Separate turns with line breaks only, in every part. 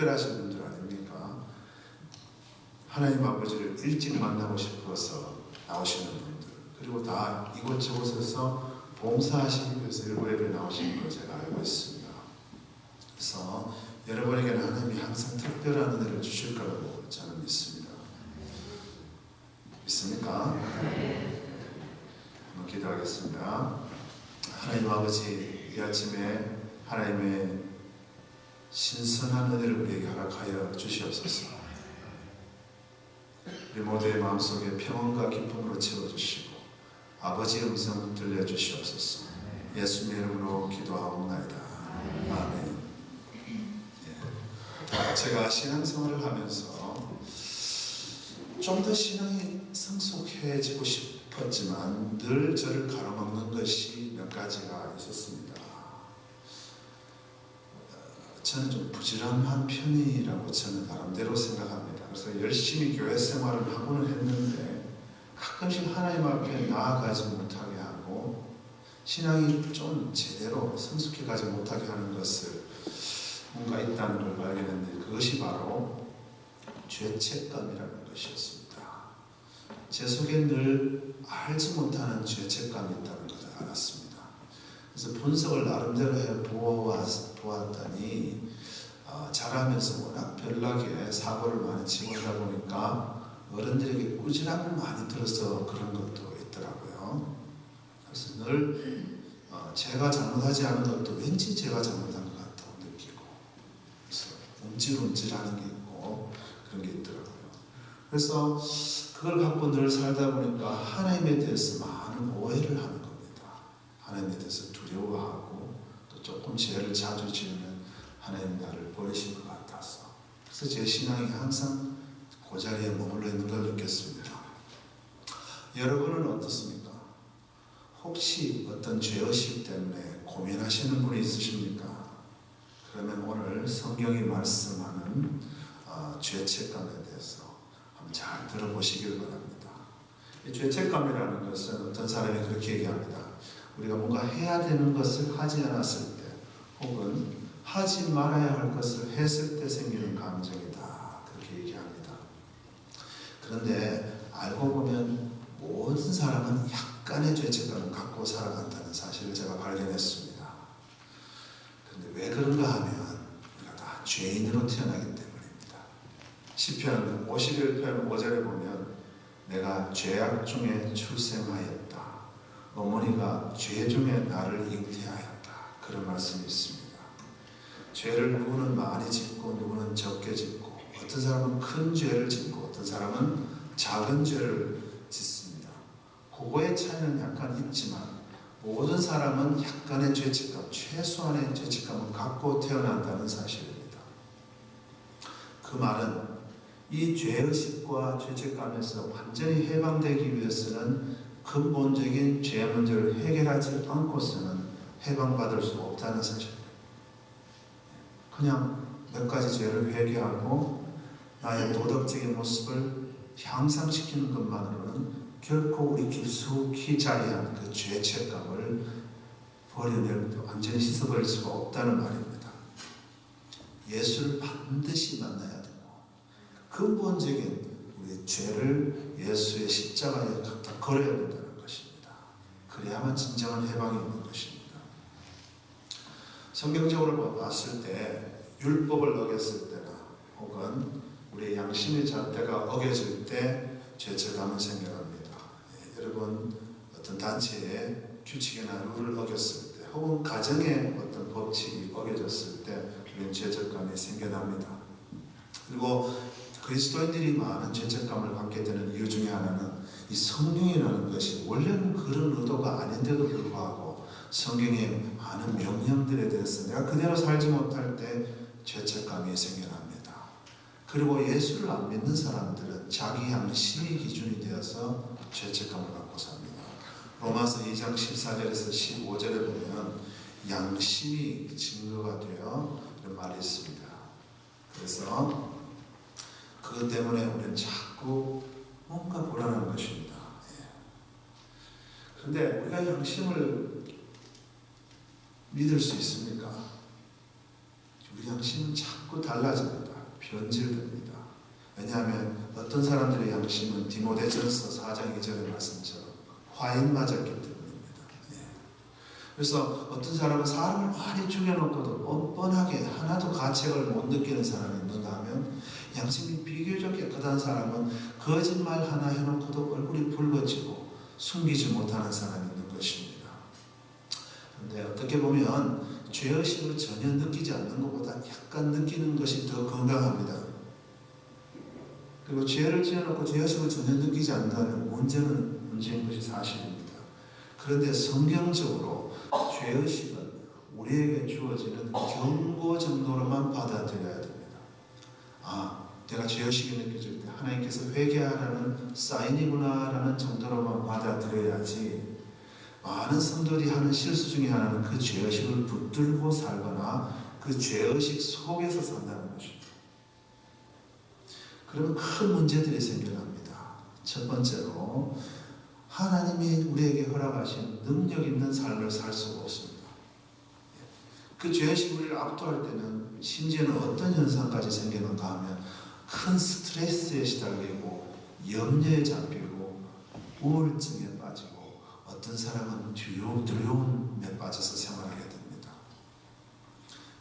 특별하신 분들 아닙니까? 하나님 아버지를 일찍 만나고 싶어서 나오시는 분들, 그리고 다 이곳저곳에서 봉사하시기 위해서 일부 예배 나오신 걸 제가 알고 있습니다. 그래서 여러분에게는 하나님이 항상 특별한 은혜를 주실 거라고 저는 믿습니다. 믿습니까? 한번 기도하겠습니다. 하나님 아버지, 이 아침에 하나님의 신선한 은혜를 우리에게 허락하여 주시옵소서. 우리 모두의 마음속에 평온과 기쁨으로 채워주시고 아버지의 음성 들려주시옵소서. 예수님의 이름으로 기도하옵나이다. 아멘. 제가 신앙생활을 하면서 좀 더 신앙이 성숙해지고 싶었지만 늘 저를 가로막는 것이 몇 가지가 있었습니다. 저는 좀 부지런한 편이라고 저는 나름대로 생각합니다. 그래서 열심히 교회 생활을 하고는 했는데 가끔씩 하나님 앞에 나아가지 못하게 하고 신앙이 좀 제대로 성숙해가지 못하게 하는 것을 뭔가 있다는 걸 발견했는데 그것이 바로 죄책감이라는 것이었습니다. 제 속에 늘 알지 못하는 죄책감이 있다는 것을 알았습니다. 그래서 분석을 나름대로 해보았더니 자라면서 워낙 별나게 사고를 많이 치고 하다 보니까 어른들에게 꾸지람을 많이 들어서 그런 것도 있더라고요. 그래서 늘 제가 잘못하지 않은 것도 왠지 제가 잘못한 것 같다고 느끼고, 그래서 움찔움찔하는 게 있고 그런 게 있더라고요. 그래서 그걸 갖고 늘 살다 보니까 하나님에 대해서 많은 오해를 하는 겁니다. 하나님에 대해서 두려워하고 또 조금 죄를 자주 지으면 하나님 나를 버리실 것 같아서, 그래서 제 신앙이 항상 그 자리에 머물러 있는 걸 느꼈습니다. 여러분은 어떻습니까? 혹시 어떤 죄의식 때문에 고민하시는 분이 있으십니까? 그러면 오늘 성경이 말씀하는 죄책감에 대해서 한번 잘 들어보시길 바랍니다. 이 죄책감이라는 것은 어떤 사람이 그렇게 얘기합니다. 우리가 뭔가 해야 되는 것을 하지 않았을 때, 혹은 하지 말아야 할 것을 했을 때 생기는 감정이다, 그렇게 얘기합니다. 그런데 알고 보면 모든 사람은 약간의 죄책감을 갖고 살아간다는 사실을 제가 발견했습니다. 그런데 왜 그런가 하면 우리가 다 죄인으로 태어나기 때문입니다. 시편 51편 5절에 보면 내가 죄악 중에 출생하였다, 어머니가 죄 중에 나를 잉태하였다, 그런 말씀이 있습니다. 죄를 누구는 많이 짓고 누구는 적게 짓고, 어떤 사람은 큰 죄를 짓고 어떤 사람은 작은 죄를 짓습니다. 그거의 차이는 약간 있지만 모든 사람은 약간의 죄책감, 최소한의 죄책감을 갖고 태어난다는 사실입니다. 그 말은 이 죄의식과 죄책감에서 완전히 해방되기 위해서는 근본적인 죄 문제를 해결하지 않고서는 해방받을 수 없다는 사실입니다. 그냥 몇 가지 죄를 회개하고 나의 도덕적인 모습을 향상시키는 것만으로는 결코 우리 깊숙이 자리한 그 죄책감을 버려낼, 완전히 씻어버릴 수가 없다는 말입니다. 예수를 반드시 만나야 되고 근본적인 우리의 죄를 예수의 십자가에 갖다 걸어야 된다는 것입니다. 그래야만 진정한 해방이 있는 것입니다. 성경적으로 봤을 때 율법을 어겼을 때나 혹은 우리의 양심의 잣대가 어겨질 때 죄책감은 생겨납니다. 여러분 어떤 단체의 규칙이나 룰을 어겼을 때 혹은 가정의 어떤 법칙이 어겨졌을 때 우리는 죄책감이 생겨납니다. 그리고 그리스도인들이 많은 죄책감을 갖게 되는 이유 중에 하나는 이 성경이라는 것이 원래는 그런 의도가 아닌데도 불구하고 성경의 많은 명령들에 대해서 내가 그대로 살지 못할 때 죄책감이 생겨납니다. 그리고 예수를 안 믿는 사람들은 자기 양심이 기준이 되어서 죄책감을 갖고 삽니다. 로마서 2장 14절에서 15절에 보면 양심이 증거가 되어 이런 말이 있습니다. 그래서 그것 때문에 우리는 자꾸 뭔가 불안한 것입니다. 그런데 우리가 양심을 믿을 수 있습니까? 우리 양심은 자꾸 달라집니다. 변질됩니다. 왜냐하면 어떤 사람들의 양심은 디모데전서 4장 2절의 말씀처럼 화인 맞았기 때문입니다. 예. 그래서 어떤 사람은 사람을 많이 죽여놓고도 뻔뻔하게 하나도 가책을 못 느끼는 사람이 있는가 하면 양심이 비교적 깨끗한 사람은 거짓말 하나 해놓고도 얼굴이 붉어지고 숨기지 못하는 사람이 있는 것입니다. 그런데 어떻게 보면 죄의식을 전혀 느끼지 않는 것보다 약간 느끼는 것이 더 건강합니다. 그리고 죄를 지어놓고 죄의식을 전혀 느끼지 않는다면 문제인 것이 사실입니다. 그런데 성경적으로 죄의식은 우리에게 주어지는 경고 정도로만 받아들여야 됩니다. 내가 죄의식이 느껴질 때 하나님께서 회개하라는 사인이구나 라는 정도로만 받아들여야지, 많은 성도들이 하는 실수 중에 하나는 그 죄의식을 붙들고 살거나 그 죄의식 속에서 산다는 것입니다. 그러면 큰 문제들이 생겨납니다. 첫 번째로, 하나님이 우리에게 허락하신 능력 있는 삶을 살 수가 없습니다. 그 죄의식이 우리를 압도할 때는 심지어는 어떤 현상까지 생기는가 하면 큰 스트레스에 시달리고 염려에 잡히고 우울증에 빠지고 어떤 사람은 두려움에 빠져서 생활하게 됩니다.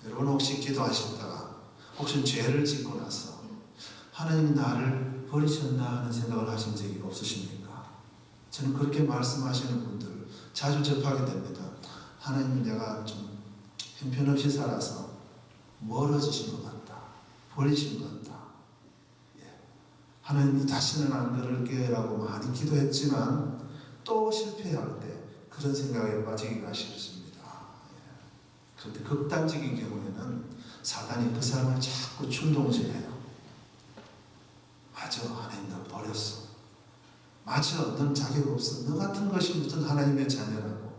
여러분 혹시 기도하셨다가 혹시 죄를 짓고 나서 하나님이 나를 버리셨나 하는 생각을 하신 적이 없으십니까? 저는 그렇게 말씀하시는 분들 자주 접하게 됩니다. 하나님, 내가 좀 형편없이 살아서 멀어지신 것 같다. 버리신 것 같다. 하나님이 다시는 안 그럴게 라고 많이 기도했지만 또 실패할 때 그런 생각에 빠지기가 쉽습니다. 그런데 극단적인 경우에는 사단이 그 사람을 자꾸 충동질해요. 맞아, 하나님 너 버렸어. 맞아, 넌 자격 없어. 너 같은 것이 무슨 하나님의 자녀라고.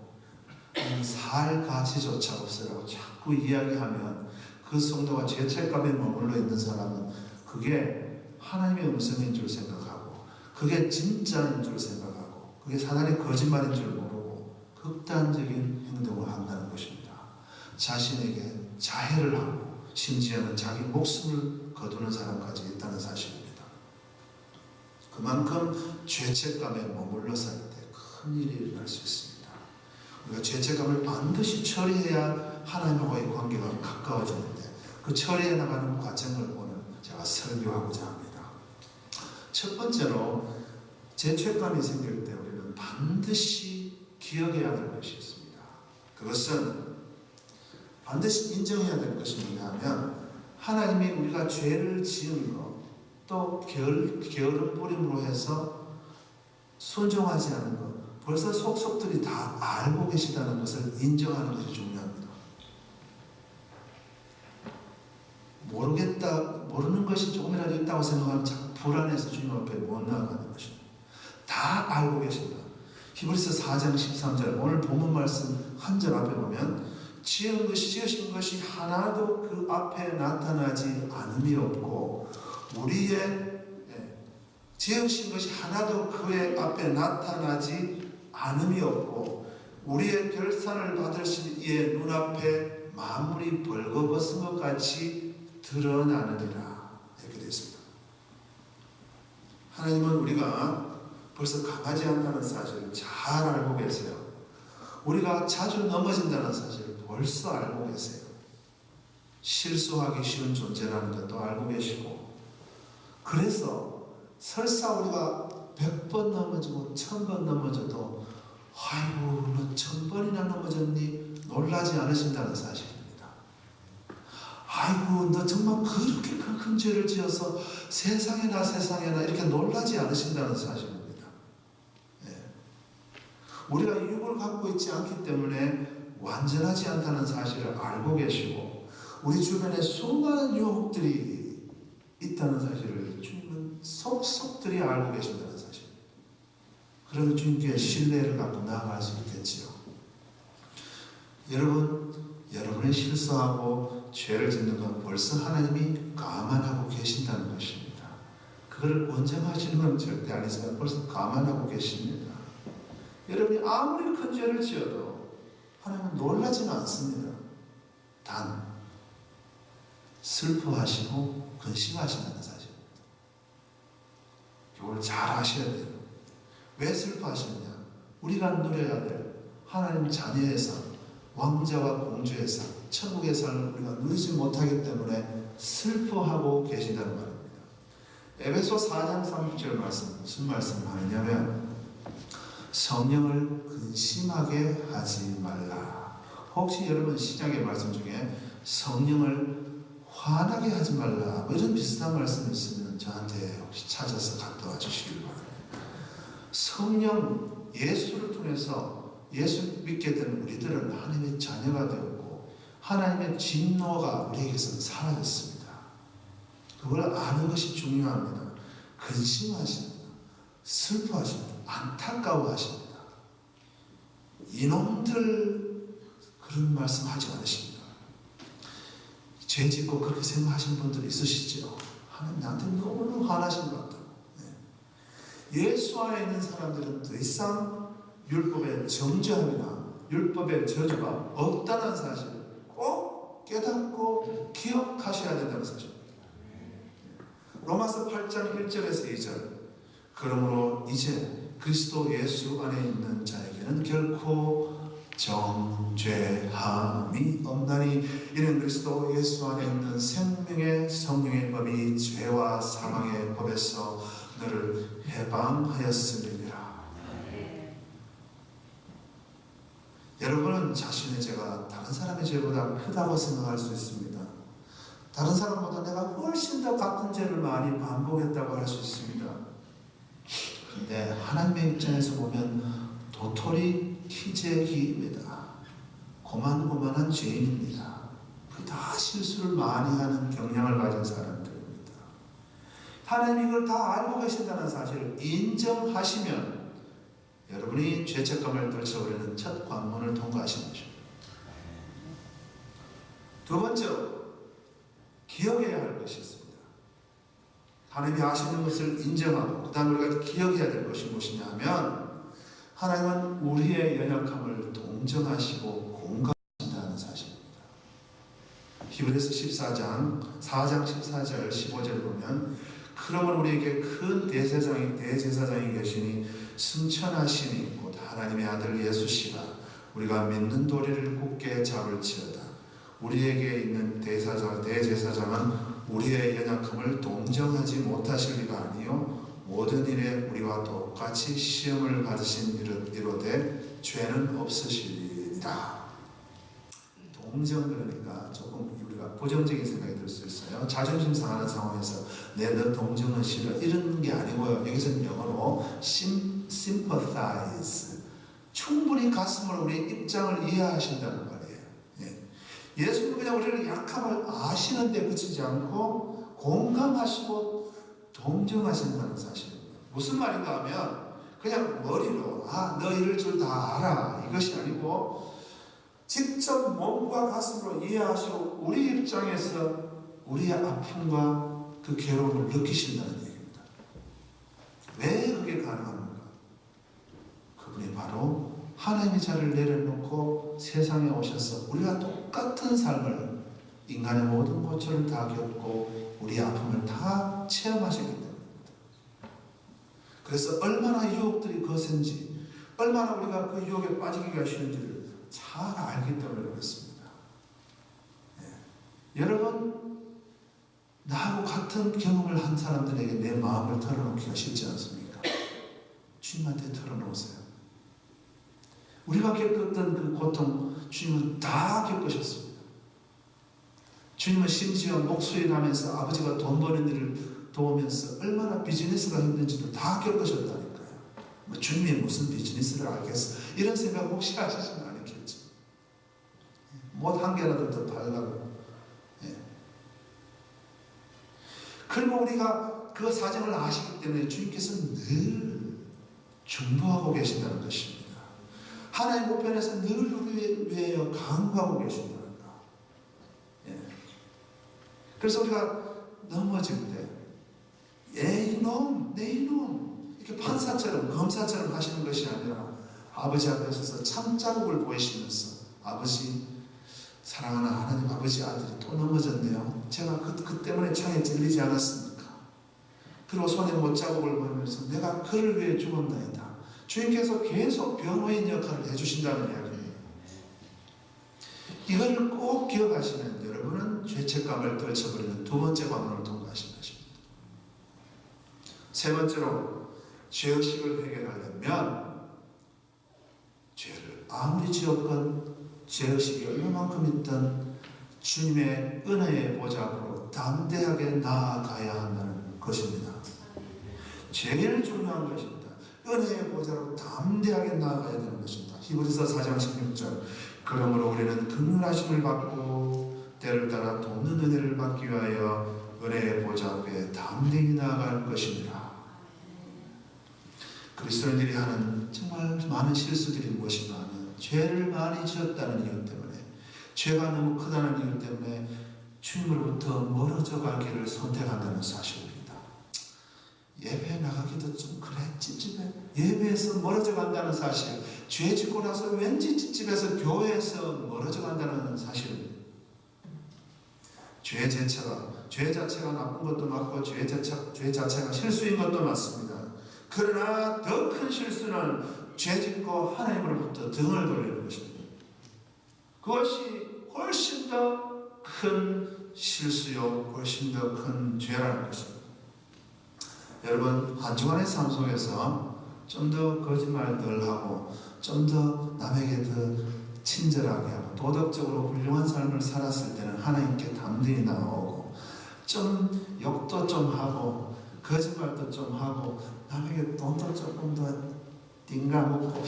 살 가치조차 없으라고 자꾸 이야기하면 그 성도가 죄책감에 머물러 있는 사람은 그게 하나님의 음성인 줄 생각하고, 그게 진짜인 줄 생각하고, 그게 사단의 거짓말인 줄 모르고 극단적인 행동을 한다는 것입니다. 자신에게 자해를 하고 심지어는 자기 목숨을 거두는 사람까지 있다는 사실입니다. 그만큼 죄책감에 머물러 살 때 큰 일이 일어날 수 있습니다. 우리가 죄책감을 반드시 처리해야 하나님과의 관계가 가까워지는데 그 처리해 나가는 과정을 오늘 제가 설교하고자 합니다. 첫 번째로 죄책감이 생길 때 우리는 반드시 기억해야 될 것이 있습니다. 그것은 반드시 인정해야 될 것이 뭐냐 하면 하나님이 우리가 죄를 지은 것, 또 게으름 부림으로 해서 순종하지 않은 것, 벌써 속속들이 다 알고 계시다는 것을 인정하는 것이 중요합니다. 모르는 것이 조금이라도 있다고 생각하면 자꾸 불안해서 주님 앞에 못 나아가는 것입니다. 다 알고 계신다. 히브리서 4장 13절 오늘 본문 말씀 한 절 앞에 보면 지으신 것이 하나도 그 앞에 나타나지 않음이 없고 지으신 것이 하나도 그의 앞에 나타나지 않음이 없고 우리의 결산을 받으신 이의 눈앞에 만물이 벌거벗은 것 같이 드러나느니라. 이렇게 되어 있습니다. 하나님은 우리가 벌써 강하지 않다는 사실을 잘 알고 계세요. 우리가 자주 넘어진다는 사실을 벌써 알고 계세요. 실수하기 쉬운 존재라는 것도 알고 계시고, 그래서 설사 우리가 100번 넘어지고 1000번 넘어져도 아이고 너 1000번이나 넘어졌니? 놀라지 않으신다는 사실입니다. 아이고 너 정말 그렇게 큰 죄를 지어서 세상에나 이렇게 놀라지 않으신다는 사실입니다. 우리가 유혹을 갖고 있지 않기 때문에 완전하지 않다는 사실을 알고 계시고 우리 주변에 수많은 유혹들이 있다는 사실을 주님은 속속들이 알고 계신다는 사실. 그러면 주님께 신뢰를 갖고 나아갈 수 있겠지요. 여러분이 실수하고 죄를 짓는 건 벌써 하나님이 감안하고 계신다는 것입니다. 그걸 원정하시는 건 절대 아니지만 벌써 감안하고 계십니다. 여러분이 아무리 큰 죄를 지어도 하나님은 놀라지는 않습니다. 단 슬퍼하시고 근심하신다는 사실입니다. 이걸 잘 아셔야 돼요. 왜 슬퍼하시느냐? 우리가 누려야 될 하나님 자녀의 삶, 왕자와 공주의 삶, 천국의 삶을 우리가 누리지 못하기 때문에 슬퍼하고 계신다는 말입니다. 에베소 4장 30절 말씀, 무슨 말씀을 하느냐면 성령을 근심하게 하지 말라. 혹시 여러분 시작의 말씀 중에 성령을 화나게 하지 말라 뭐 이런 비슷한 말씀이 있으면 저한테 혹시 찾아서 갖다 와 주시길 바랍니다. 성령 예수를 통해서 예수 믿게 된 우리들은 하나님의 자녀가 되었고 하나님의 진노가 우리에게서 사라졌습니다. 그걸 아는 것이 중요합니다. 근심하십니다. 슬퍼하십니다. 안타까워하십니다. 이놈들 그런 말씀 하지 않으십니다. 죄 짓고 그렇게 생각하시는 분들 있으시죠? 하나님 나한테 너무 화나신 것 같다고. 예수 안에 있는 사람들은 더 이상 율법의 정죄함이나 율법의 저주가 없다는 사실을 꼭 깨닫고 기억하셔야 된다는 사실입니다. 로마서 8장 1절에서 2절 그러므로 이제 그리스도 예수 안에 있는 자에게는 결코 정죄함이 없나니 이는 그리스도 예수 안에 있는 생명의 성령의 법이 죄와 사망의 법에서 너를 해방하였음이니라. 여러분은 자신의 죄가 다른 사람의 죄보다 크다고 생각할 수 있습니다. 다른 사람보다 내가 훨씬 더 같은 죄를 많이 반복했다고 할 수 있습니다. 그런데 하나님의 입장에서 보면 도토리 키재기입니다. 고만고만한 죄인입니다. 그 다 실수를 많이 하는 경향을 가진 사람들입니다. 하나님이 이걸 다 알고 계신다는 사실을 인정하시면 여러분이 죄책감을 떨쳐버리는 첫 관문을 통과하신 것입니다. 두 번째로 기억해야 할 것이 있습니다. 하나님이 아시는 것을 인정하고 그 다음에 우리가 기억해야 될 것이 무엇이냐 하면 하나님은 우리의 연약함을 동정하시고 공감하신다는 사실입니다. 히브리서 4장 14절 15절 보면 그러면 우리에게 큰 대제사장이 계시니 승천하시니 곧 하나님의 아들 예수시라. 우리가 믿는 도리를 굳게 잡을지어다. 우리에게 있는 대제사장은 우리의 연약함을 동정하지 못하실 리가 아니요 모든 일에 우리와 똑같이 시험을 받으신 이로되 죄는 없으시리이다. 동정 그러니까 조금 우리가 부정적인 생각이 들 수 있어요. 자존심 상하는 상황에서 너 동정은 싫어 이런 게 아니고요. 여기서는 영어로 sympathize 충분히 가슴으로 우리의 입장을 이해하신다는 말이에요. 예수님은 그냥 우리를 약함을 아시는데 그치지 않고 공감하시고 동정하신다는 사실입니다. 무슨 말인가 하면 그냥 머리로 너 이럴 줄 다 알아 이것이 아니고 직접 몸과 가슴으로 이해하시고 우리 입장에서 우리의 아픔과 그 괴로움을 느끼신다는 얘기입니다. 왜 그게 가능합니까? 그분이 바로 하나님의 자를 내려놓고 세상에 오셔서 우리가 똑같은 삶을 인간의 모든 고초를 다 겪고 우리의 아픔을 다 체험하셨기 때문입니다. 그래서 얼마나 유혹들이 거센지 얼마나 우리가 그 유혹에 빠지기가 쉬운지를 잘 알기 때문에 그렇습니다. 여러분 나하고 같은 경험을 한 사람들에게 내 마음을 털어놓기가 쉽지 않습니까? 주님한테 털어놓으세요. 우리가 겪었던 그 고통 주님은 다 겪으셨습니다. 주님은 심지어 목수일하면서 아버지가 돈 버는 일을 도우면서 얼마나 비즈니스가 힘든지도 다 겪으셨다니까요. 주님이 무슨 비즈니스를 알겠어? 이런 생각 혹시 하시지는 않겠죠. 못 한 개라도 더 팔라고. 그리고 우리가 그 사정을 아시기 때문에 주님께서는 늘 중보하고 계신다는 것입니다. 하나님 우편에서 늘 우리를 위하여 간구하고 계신다는 것. 그래서 우리가 넘어질 때 내 이놈 이렇게 판사처럼 검사처럼 하시는 것이 아니라 아버지 앞에 서서 참자국을 보이시면서 아버지 사랑하는 하나님 아버지 아들이 또 넘어졌네요. 제가 그 때문에 창에 찔리지 않았습니까? 그리고 손에 못자국을 보면서 내가 그를 위해 죽었나이다. 주님께서 계속 변호인 역할을 해주신다는 이야기예요. 이걸 꼭 기억하시면 여러분은 죄책감을 떨쳐버리는 두 번째 관문을 통과하신 것입니다. 세 번째로 죄의식을 해결하려면 죄를 아무리 지었건 죄의식이 얼마만큼 있든 주님의 은혜의 보좌 앞으로 담대하게 나아가야 한다는 것입니다. 제일 중요한 것입니다. 은혜의 보좌로 담대하게 나아가야 되는 것입니다. 히브리서 4장 16절 그러므로 우리는 긍휼하심을 받고 때를 따라 돕는 은혜를 받기 위하여 은혜의 보좌 앞에 담대히 나아갈 것입니다. 그리스도인들이 하는 정말 많은 실수들이 무엇인가 하면 죄를 많이 지었다는 이유 때문에, 죄가 너무 크다는 이유 때문에 주님으로부터 멀어져 갈 길을 선택한다는 사실입니다. 예배 나가기도 좀 그래 찝찝해. 예배에서 멀어져 간다는 사실, 죄 짓고 나서 왠지 찝찝해서 교회에서 멀어져 간다는 사실. 죄 자체가 나쁜 것도 맞고 죄 자체가 실수인 것도 맞습니다. 그러나 더 큰 실수는 죄 짓고 하나님으로부터 등을 돌리는 것입니다. 그것이 훨씬 더 큰 실수요, 훨씬 더 큰 죄라는 것입니다. 여러분, 한 주간의 삶 속에서 좀 더 거짓말 덜 하고 좀 더 남에게 더 친절하게 하고 도덕적으로 훌륭한 삶을 살았을 때는 하나님께 담대히 나오고 좀 욕도 좀 하고 거짓말도 좀 하고 남에게 돈도 조금 더 띵가 먹고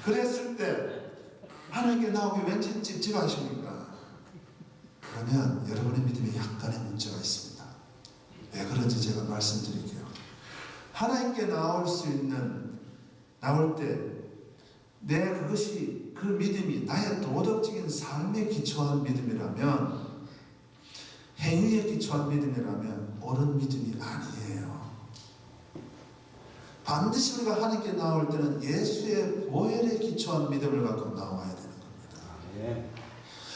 그랬을 때 하나님께 나오기 왠지 찝찝하십니까? 그러면 여러분의 믿음에 약간의 문제가 있습니다. 왜 그런지 제가 말씀드릴게요. 하나님께 나올 때 그것이 그 믿음이 나의 도덕적인 삶에 기초한 믿음이라면, 행위에 기초한 믿음이라면 옳은 믿음이 아니에요. 반드시 우리가 하나님께 나올 때는 예수의 보혈에 기초한 믿음을 갖고 나와야 되는 겁니다.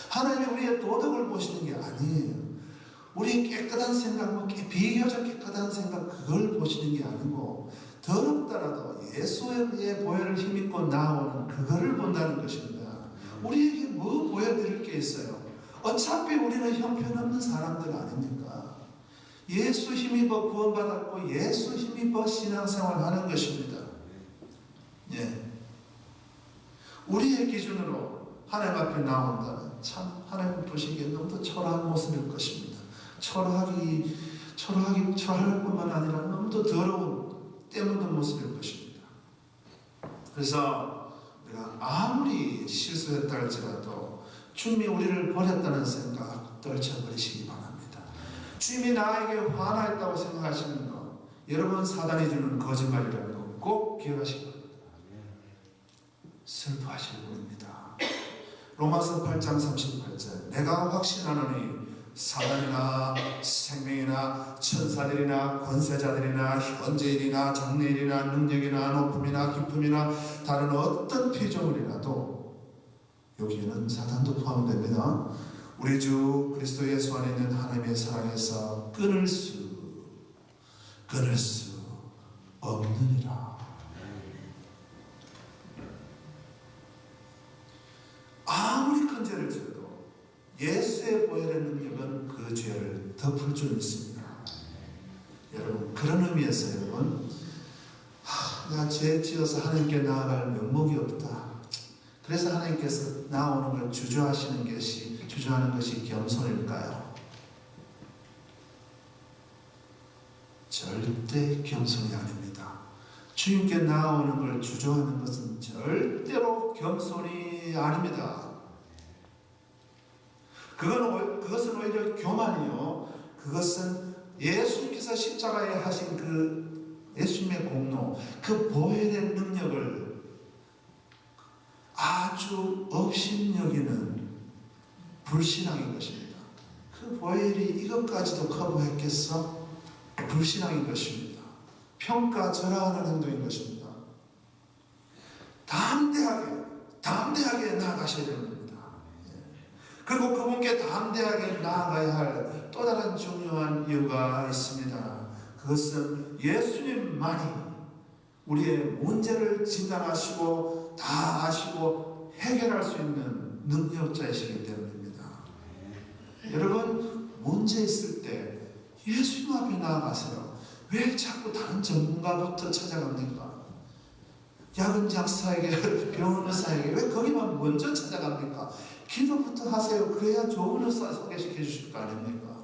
하나님이 우리의 도덕을 보시는 게 아니에요. 우리의 깨끗한 생각, 비교적 깨끗한 생각, 그걸 보시는 게 아니고 더럽더라도 예수의 보혈을 힘입고 나오는 그거를 본다는 것입니다. 우리에게 뭐 보여드릴 게 있어요? 어차피 우리는 형편없는 사람들 아닙니까? 예수 힘입어 구원받았고 예수 힘입어 신앙생활 하는 것입니다. 예. 우리의 기준으로 하나님 앞에 나온다면 참 하나님 보시기에 너무도 초라한 모습일 것입니다. 초라할 뿐만 아니라 너무도 더러운 때묻은 모습일 것입니다. 그래서 우리가 아무리 실수했다 할지라도 주님이 우리를 버렸다는 생각 떨쳐버리시기 바랍니다. 주님이 나에게 화나있다고 생각하시는 것, 여러분 사단이 주는 거짓말이라는 거 꼭 기억하시기 바랍니다. 슬퍼하실 분입니다. 로마서 8장 38절 내가 확신하노니 사단이나 생명이나 천사들이나 권세자들이나 현재일이나 장래일이나 능력이나 높음이나 깊음이나 다른 어떤 피조물이라도, 여기에는 사단도 포함됩니다. 우리 주 그리스도 예수 안에 있는 하나님의 사랑에서 끊을 수 없느니라. 아무리 큰 죄를 지어도 예수의 보혈의 능력은 그 죄를 덮을 줄 믿습니다. 여러분, 그런 의미에서 여러분, 내가 죄 지어서 하나님께 나아갈 면목이 없다. 그래서 하나님께서 나오는 걸 주저하는 것이 겸손일까요? 절대 겸손이 아닙니다. 주님께 나오는 걸 주저하는 것은 절대로 겸손이 아닙니다. 그것은 오히려 교만이요. 그것은 예수님께서 십자가에 하신 그 예수님의 공로, 그 보혈의 능력을 아주 업신여기는 불신앙인 것입니다. 그 보혈이 이것까지도 커버했겠어? 불신앙인 것입니다. 평가절하하는 행동인 것입니다. 담대하게 나아가셔야 됩니다. 그리고 그분께 담대하게 나아가야 할 또 다른 중요한 이유가 있습니다. 그것은 예수님만이 우리의 문제를 진단하시고 다 아시고 해결할 수 있는 능력자이시기 때문입니다. 여러분, 문제 있을 때 예수님 앞에 나아가세요. 왜 자꾸 다른 전문가부터 찾아갑니까? 약은 약사에게, 병원 의사에게 왜 거기만 먼저 찾아갑니까? 기도부터 하세요. 그래야 좋은 의사 소개시켜 주실 거 아닙니까?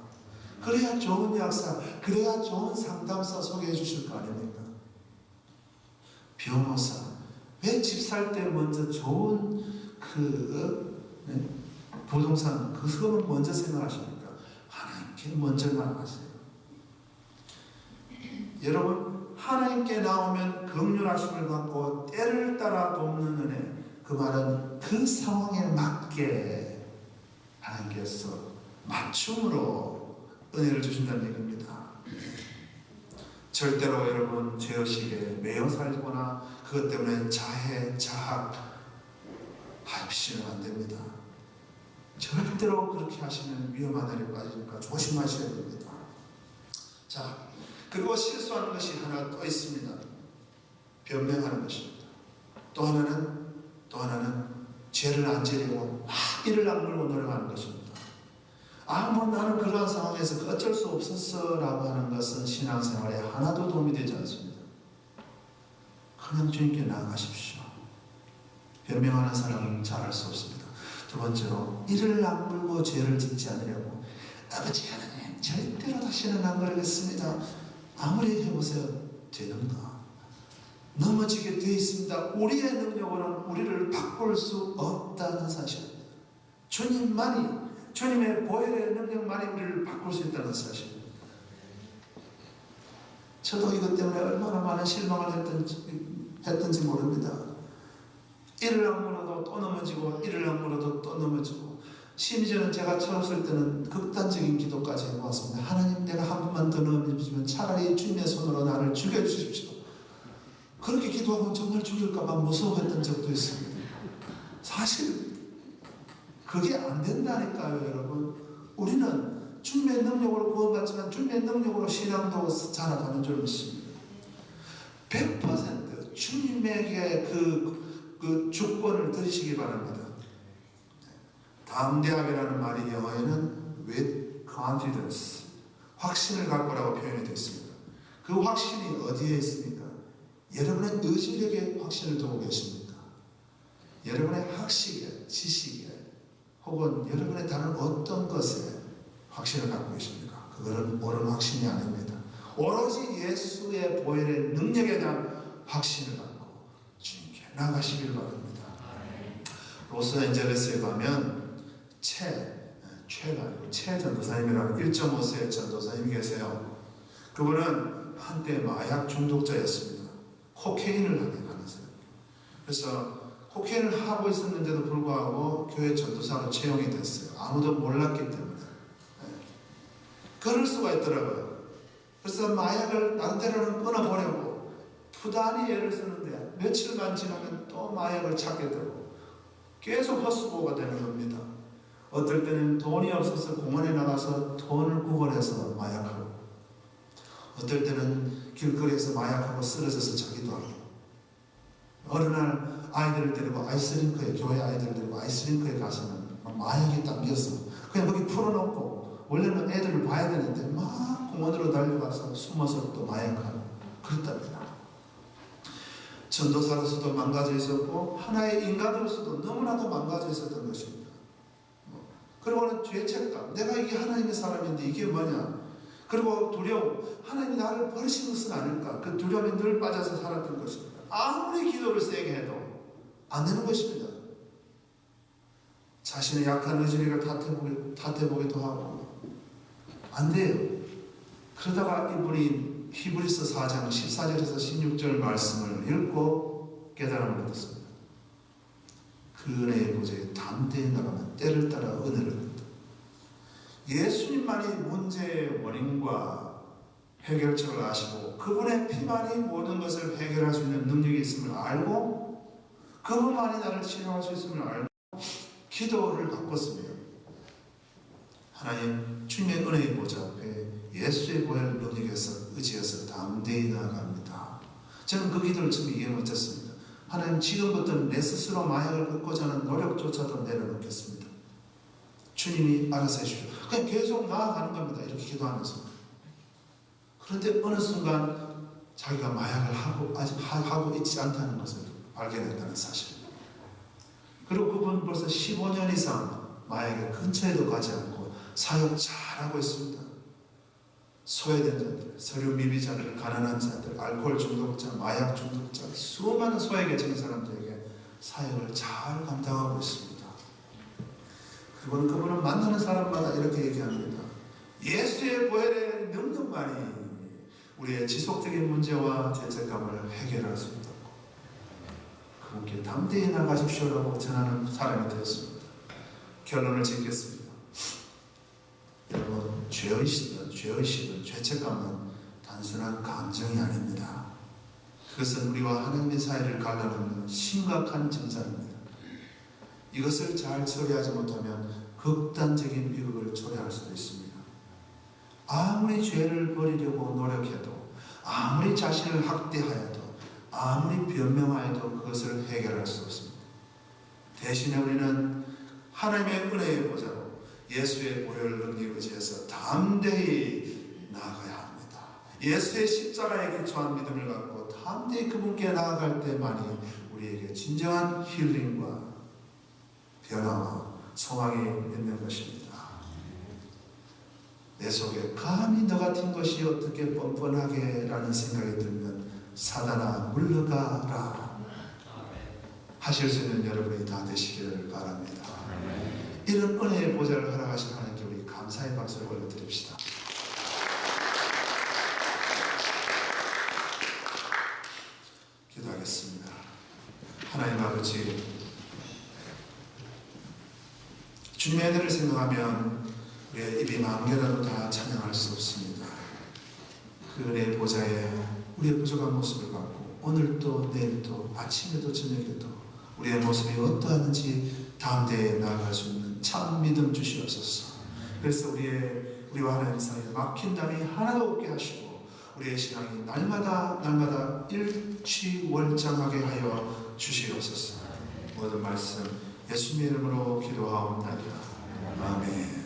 그래야 좋은 약사, 그래야 좋은 상담사 소개해 주실 거 아닙니까? 변호사, 왜 집 살 때 먼저 좋은 부동산 그거를 먼저 생각하십니까? 하나님께 먼저 나아가세요. 여러분, 하나님께 나오면 긍휼하심을 받고 때를 따라 돕는 은혜, 그 말은 그 상황에 맞게 하나님께서 맞춤으로 은혜를 주신다는 얘기입니다. 절대로 여러분 죄의식에 매여 살거나 그것 때문에 자학 하시면 안 됩니다. 절대로 그렇게 하시면 위험한 일에 빠지니까 조심하셔야 됩니다. 자, 그리고 실수하는 것이 하나 또 있습니다. 변명하는 것입니다. 또 하나는 죄를 안 지려고 막 이를 악물고 노력하는 것입니다. 나는 그러한 상황에서 어쩔 수 없었어 라고 하는 것은 신앙생활에 하나도 도움이 되지 않습니다. 그냥 주님께 나아가십시오. 변명하는 사람은 잘할 수 없습니다. 두 번째로, 이를 악물고 죄를 짓지 않으려고 아버지 하나님 절대로 다시는 안 그러겠습니다. 아무리 해보세요. 되는가? 넘어지게 되어 있습니다. 우리의 능력으로는 우리를 바꿀 수 없다는 사실입니다. 주님의 보혈의 능력만이 우리를 바꿀 수 있다는 사실입니다. 저도 이것 때문에 얼마나 많은 실망을 했던지 모릅니다. 이를 악물어도 또 넘어지고 이를 악물어도 또 넘어지고, 심지어는 제가 처했을 때는 극단적인 기도까지 해보았습니다. 하나님, 내가 한 번만 더 넘어지면 차라리 주님의 손으로 나를 죽여주십시오. 그렇게 기도하면 정말 죽일까봐 무서워했던 적도 있습니다. 사실 그게 안 된다니까요, 여러분. 우리는 주님의 능력으로 구원받지만 주님의 능력으로 신앙도 자라가는 줄 믿습니다. 100% 주님에게 그 주권을 드리시기 바랍니다. 담대하게라는 말이 영어에는 with confidence, 확신을 갖고라고 표현이 되어 있습니다. 그 확신이 어디에 있습니까? 여러분의 의지력에 확신을 두고 계십니까? 여러분의 학식에, 지식에, 혹은 여러분의 다른 어떤 것에 확신을 갖고 계십니까? 그거는 옳은 확신이 아닙니다. 오로지 예수의 보혈의 능력에 대한 확신을 갖고 주님께 나가시길 바랍니다. 로스앤젤레스에 가면 최 전도사님이라는 1.5세 전도사님이 계세요. 그분은 한때 마약 중독자였습니다. 코케인을 하게 가면서요. 그래서 코케인을 하고 있었는데도 불구하고 교회 전도사로 채용이 됐어요. 아무도 몰랐기 때문에. 그럴 수가 있더라고요. 그래서 마약을 나름대로는 끊어보려고 부단히 애를 쓰는데 며칠만 지나면 또 마약을 찾게 되고 계속 헛수고가 되는 겁니다. 어떨 때는 돈이 없어서 공원에 나가서 돈을 구걸해서 마약하고, 어떨 때는 길거리에서 마약하고 쓰러져서 자기도 하고, 어느 날 아이들을 데리고 교회 아이들을 데리고 아이스링크에 가서는 마약이 당겨서 그냥 거기 풀어놓고, 원래는 애들을 봐야 되는데 막 공원으로 달려가서 숨어서 또 마약하고 그랬답니다. 전도사로서도 망가져 있었고 하나의 인간으로서도 너무나도 망가져 있었던 것입니다. 그리고는 죄책감, 내가 이게 하나님의 사람인데 이게 뭐냐, 그리고 두려움, 하나님이 나를 버리신 것은 아닐까, 그 두려움에 늘 빠져서 살았던 것입니다. 아무리 기도를 세게 해도 안 되는 것입니다. 자신의 약한 의지력을 탓해보기도 하고 안 돼요. 그러다가 이분이 히브리서 4장 14절에서 16절 말씀을 읽고 깨달음을 얻었습니다. 그 은혜의 보좌에 담대히 나가면 때를 따라 은혜를 얻는다. 예수님만이 문제의 원인과 해결책을 아시고 그분의 피만이 모든 것을 해결할 수 있는 능력이 있음을 알고, 그분만이 나를 치료할 수 있음을 알고 기도를 바꿨습니다. 하나님 주님의 은혜의 보좌 앞에 예수의 보혈 능력에서 의지해서 담대히 나아갑니다. 저는 그 기도를 처음 이해 못했습니다. 하나님, 지금부터는 내 스스로 마약을 끊고자 하는 노력조차도 내려놓겠습니다. 주님이 알아서 해주십시오. 그냥 계속 나아가는 겁니다. 이렇게 기도하면서. 그런데 어느 순간 자기가 마약을 아직 하고 있지 않다는 것을 발견했다는 사실. 그리고 그분은 벌써 15년 이상 마약의 근처에도 가지 않고 사역 잘하고 있습니다. 소외된 자들, 서류 미비자들, 가난한 자들, 알코올 중독자, 마약 중독자, 수많은 소외계층의 사람들에게 사역을 잘 감당하고 있습니다. 그분은 만나는 사람마다 이렇게 얘기합니다. 예수의 보혈의 능력만이 우리의 지속적인 문제와 죄책감을 해결할 수 있다고, 그분께 담대히 나가십시오라고 전하는 사람이 되었습니다. 결론을 짓겠습니다. 여러분, 죄의식은, 죄책감은 단순한 감정이 아닙니다. 그것은 우리와 하나님의 사이를 갈라놓는 심각한 증상입니다. 이것을 잘 처리하지 못하면 극단적인 비극을 초래할 수도 있습니다. 아무리 죄를 버리려고 노력해도, 아무리 자신을 학대하여도, 아무리 변명하여도 그것을 해결할 수 없습니다. 대신에 우리는 하나님의 은혜의 보좌로 예수의 보혈 능력에 의지해서 담대히 나아가야 합니다. 예수의 십자가에 기초한 믿음을 갖고 담대히 그분께 나아갈 때만이 우리에게 진정한 힐링과 변화와 소망이 있는 것입니다. 내 속에 감히 너 같은 것이 어떻게 뻔뻔하게 라는 생각이 들면 사단아 물러가라 하실 수 있는 여러분이 다 되시기를 바랍니다. 이런 은혜의 보좌를 허락하신 하나님께 우리 감사의 박수를 올려드립시다. 기도하겠습니다. 하나님 아버지, 주님의 은혜를 생각하면 우리의 입이 만 개라도 다 찬양할 수 없습니다. 그 은혜의 보좌에 우리의 부족한 모습을 갖고 오늘도 내일도 아침에도 저녁에도 우리의 모습이 어떠한지 담대히 나아갈 수 있는 참 믿음 주시옵소서. 그래서 우리와 하나님 사이에 막힌 담이 하나도 없게 하시고 우리의 신앙이 날마다 일취월장하게 하여 주시옵소서. 모든 말씀 예수님의 이름으로 기도하옵나이다. 아멘.